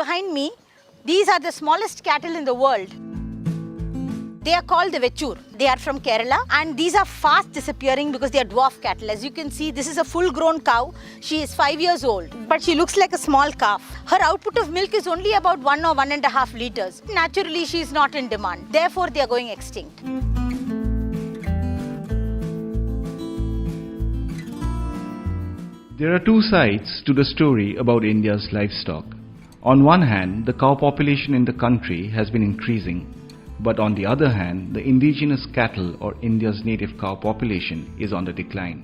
behind me, these are the smallest cattle in the world. They are called the Vechur. They are from Kerala and these are fast disappearing because they are dwarf cattle. As you can see, this is a full-grown cow. She is 5 years old, but she looks like a small calf. Her output of milk is only about 1 or 1.5 liters. Naturally, she is not in demand. Therefore, they are going extinct. There are two sides to the story about India's livestock. On one hand, the cow population in the country has been increasing. But on the other hand, the indigenous cattle or India's native cow population is on the decline.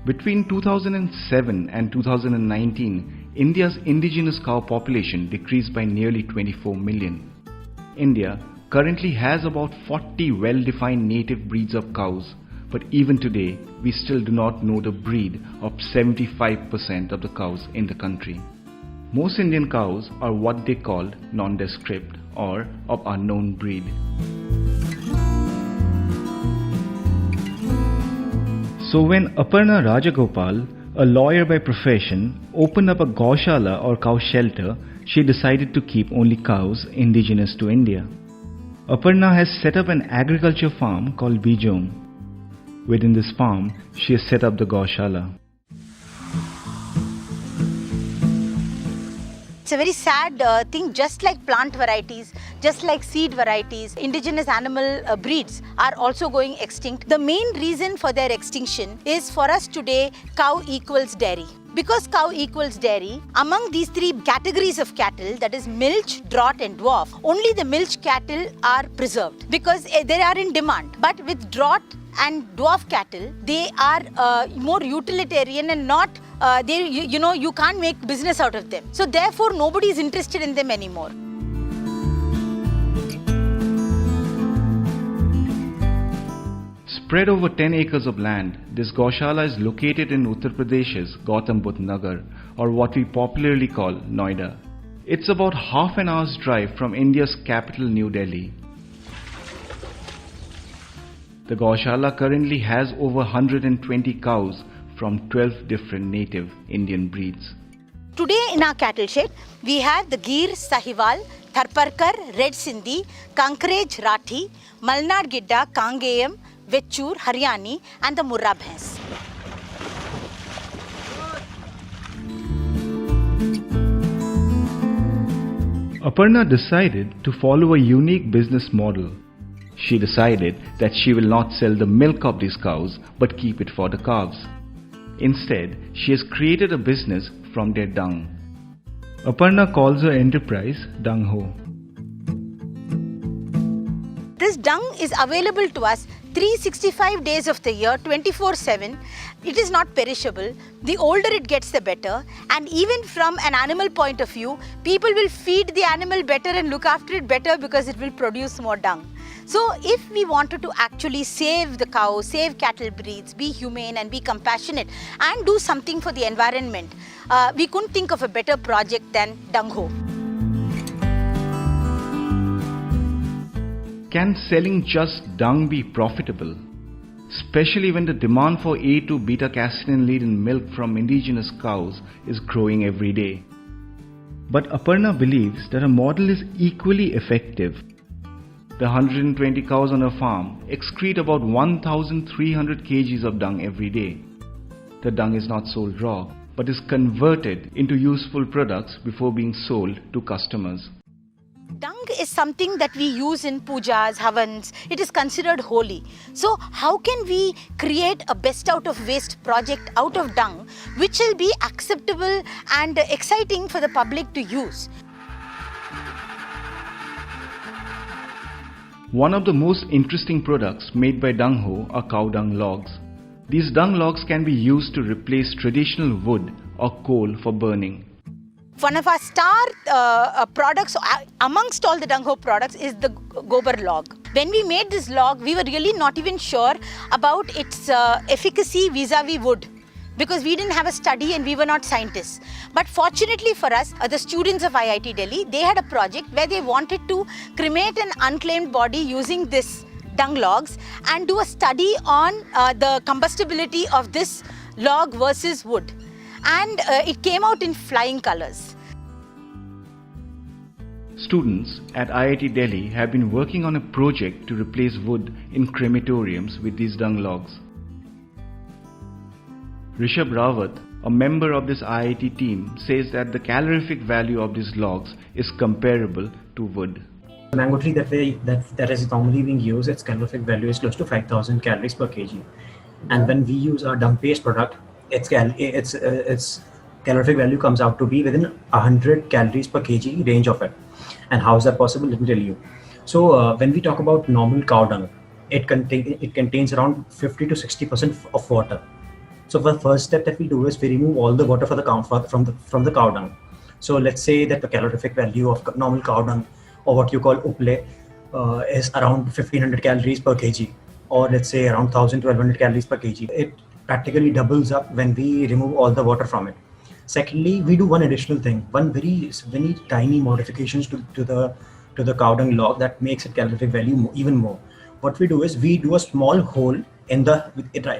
Between 2007 and 2019, India's indigenous cow population decreased by nearly 24 million. India currently has about 40 well-defined native breeds of cows, but even today, we still do not know the breed of 75% of the cows in the country. Most Indian cows are what they call nondescript or of unknown breed. So when Aparna Rajagopal, a lawyer by profession, opened up a Gaushala or cow shelter, she decided to keep only cows indigenous to India. Aparna has set up an agriculture farm called Bijom. Within this farm, she has set up the Gaushala. It's a very sad thing, just like plant varieties, just like seed varieties, indigenous animal breeds are also going extinct. The main reason for their extinction is for us today, cow equals dairy. Because cow equals dairy, among these three categories of cattle, that is milch, draught and dwarf, only the milch cattle are preserved because they are in demand. But with draught and dwarf cattle, they are more utilitarian and not you can't make business out of them. So therefore, nobody is interested in them anymore. Spread over 10 acres of land, this Gaushala is located in Uttar Pradesh's Gautam Buddha Nagar, or what we popularly call Noida. It's about half an hour's drive from India's capital, New Delhi. The Gaushala currently has over 120 cows from 12 different native Indian breeds. Today in our cattle shed, we have the Gir Sahiwal, Tharparkar, Red Sindhi, Kankarej Rathi, Malnad Gidda, Kangeyam, Vechur, Haryani and the Murrah Bhains. Aparna decided to follow a unique business model. She decided that she will not sell the milk of these cows but keep it for the calves. Instead, she has created a business from their dung. Aparna calls her enterprise Dung Ho. This dung is available to us 365 days of the year, 24/7. It is not perishable. The older it gets, the better. And even from an animal point of view, people will feed the animal better and look after it better because it will produce more dung. So if we wanted to actually save the cow, save cattle breeds, be humane and be compassionate and do something for the environment, we couldn't think of a better project than Dung Ho. Can selling just dung be profitable? Especially when the demand for A2 beta-casein-laden milk from indigenous cows is growing every day. But Aparna believes that a model is equally effective. The 120 cows on her farm excrete about 1,300 kgs of dung every day. The dung is not sold raw, but is converted into useful products before being sold to customers. Dung is something that we use in pujas, havans. It is considered holy. So how can we create a best out of waste project out of dung which will be acceptable and exciting for the public to use? One of the most interesting products made by Dung Ho are cow dung logs. These dung logs can be used to replace traditional wood or coal for burning. One of our star products amongst all the Dung Ho products is the Gobar log. When we made this log, we were really not even sure about its efficacy vis-a-vis wood, because we didn't have a study and we were not scientists. But fortunately for us, the students of IIT Delhi, they had a project where they wanted to cremate an unclaimed body using this dung logs and do a study on the combustibility of this log versus wood. And it came out in flying colors. Students at IIT Delhi have been working on a project to replace wood in crematoriums with these dung logs. Rishabh Rawat, a member of this IIT team, says that the calorific value of these logs is comparable to wood. The mango tree that is normally being used, its calorific value is close to 5,000 calories per kg. And when we use our dung paste product, its calorific value comes out to be within 100 calories per kg range of it. And how is that possible? Let me tell you. So when we talk about normal cow dung, it contains around 50 to 60% of water. So the first step that we do is we remove all the water from the cow dung. So let's say that the calorific value of normal cow dung, or what you call uple, is around 1500 calories per kg, or let's say around 1000 to 1200 calories per kg. It practically doubles up when we remove all the water from it. Secondly, we do one additional thing, one very tiny modifications to the cow dung log that makes its calorific value even more. What we do is we do a small hole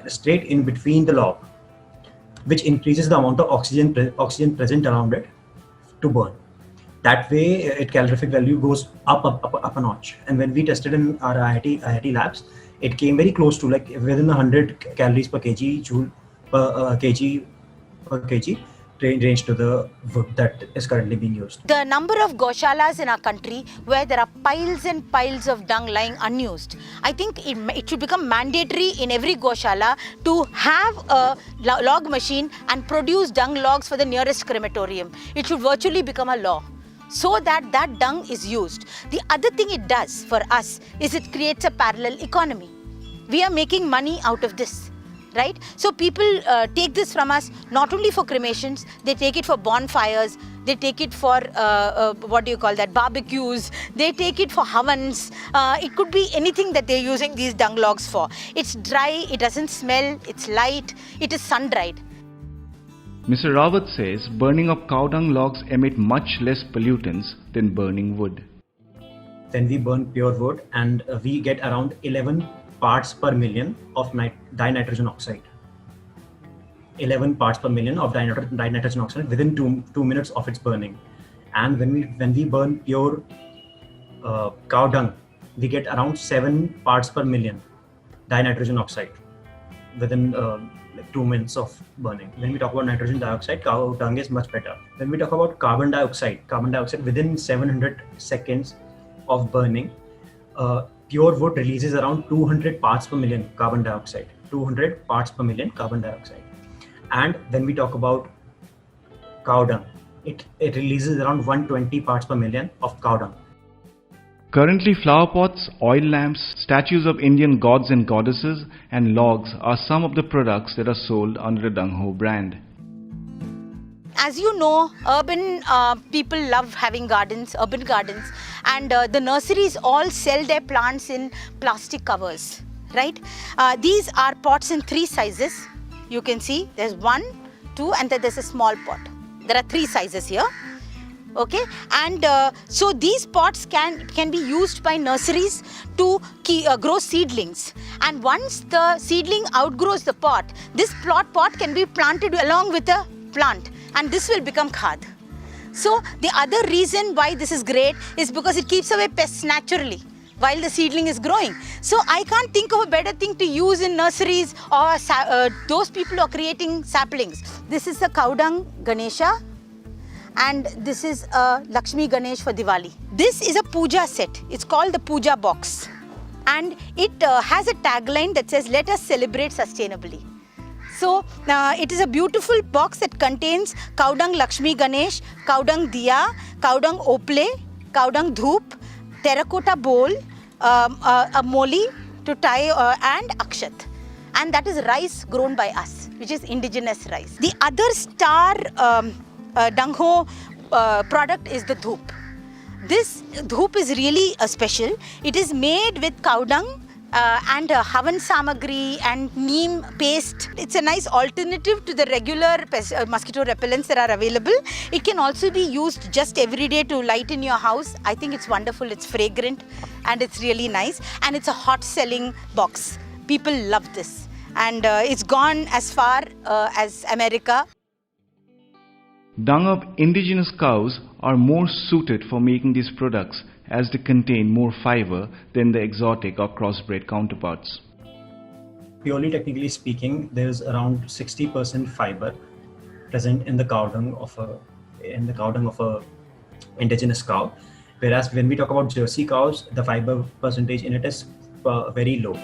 straight in between the log, which increases the amount of oxygen present around it to burn. That way, its calorific value goes up a notch. And when we tested in our IIT labs, it came very close to like within 100 calories per kg, joule per kg range to the wood that is currently being used. The number of goshalas in our country where there are piles and piles of dung lying unused, I think it should become mandatory in every goshala to have a log machine and produce dung logs for the nearest crematorium. It should virtually become a law, so that dung is used. The other thing it does for us is it creates a parallel economy. We are making money out of this, right? So people take this from us not only for cremations, they take it for bonfires, they take it for barbecues, they take it for havans. It could be anything that they're using these dung logs for. It's dry, it doesn't smell, it's light, it is sun-dried. Mr. Rawat says burning of cow dung logs emit much less pollutants than burning wood. Then we burn pure wood and we get around 11 parts per million of dinitrogen oxide. 11 parts per million of dinitrogen oxide within 2 minutes of its burning. And when we burn pure cow dung, we get around 7 parts per million dinitrogen oxide within 2 minutes of burning. When we talk about nitrogen dioxide, cow dung is much better. When we talk about carbon dioxide within 700 seconds of burning, pure wood releases around 200 parts per million carbon dioxide. 200 parts per million carbon dioxide. And when we talk about cow dung, it releases around 120 parts per million of cow dung. Currently, flower pots, oil lamps, statues of Indian gods and goddesses, and logs are some of the products that are sold under the Dung Ho brand. As you know, urban people love having gardens, urban gardens, and the nurseries all sell their plants in plastic covers, right? These are pots in 3 sizes. You can see there's 1, 2, and then there's a small pot. There are 3 sizes here. Okay, and so these pots can be used by nurseries to grow seedlings, and once the seedling outgrows the pot, this pot can be planted along with a plant, and this will become khad. So the other reason why this is great is because it keeps away pests naturally while the seedling is growing. So I can't think of a better thing to use in nurseries or those people who are creating saplings. This is a cow dung Ganesha, and this is a Lakshmi Ganesh for Diwali. This is a puja set. It's called the puja box, and it has a tagline that says, "Let us celebrate sustainably." So it is a beautiful box that contains cow dung Lakshmi Ganesh, cow dung diya, cow dung ople, cow dung dhoop, terracotta bowl, a moli to tie, and akshat. And that is rice grown by us, which is indigenous rice. The other star Dung Ho product is the dhoop. This dhoop is really special. It is made with cow dung and havan samagri and neem paste. It's a nice alternative to the regular mosquito repellents that are available. It can also be used just every day to light in your house. I think it's wonderful. It's fragrant and it's really nice, and it's a hot selling box. People love this, and it's gone as far as America. Dung of indigenous cows are more suited for making these products as they contain more fiber than the exotic or crossbred counterparts. Purely technically speaking, there's around 60% fiber present in the cow dung of a indigenous cow, whereas when we talk about Jersey cows, the fiber percentage in it is very low.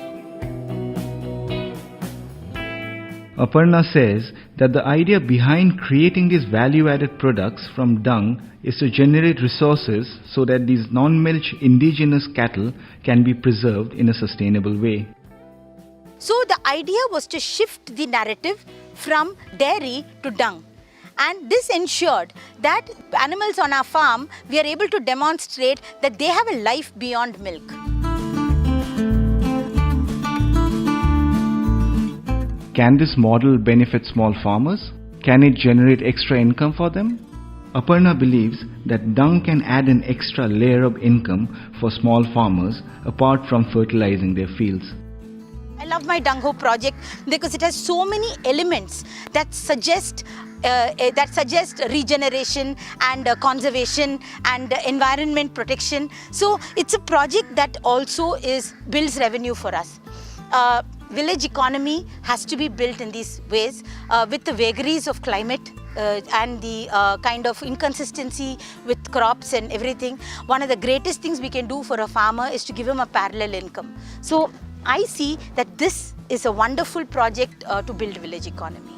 Aparna says that the idea behind creating these value-added products from dung is to generate resources so that these non-milch indigenous cattle can be preserved in a sustainable way. So the idea was to shift the narrative from dairy to dung. And this ensured that animals on our farm, we are able to demonstrate that they have a life beyond milk. Can this model benefit small farmers? Can it generate extra income for them? Aparna believes that dung can add an extra layer of income for small farmers apart from fertilizing their fields. I love my Dung Ho project because it has so many elements that suggest regeneration and conservation and environment protection. So it's a project that also builds revenue for us. Village economy has to be built in these ways with the vagaries of climate and the kind of inconsistency with crops and everything. One of the greatest things we can do for a farmer is to give him a parallel income. So I see that this is a wonderful project to build village economy.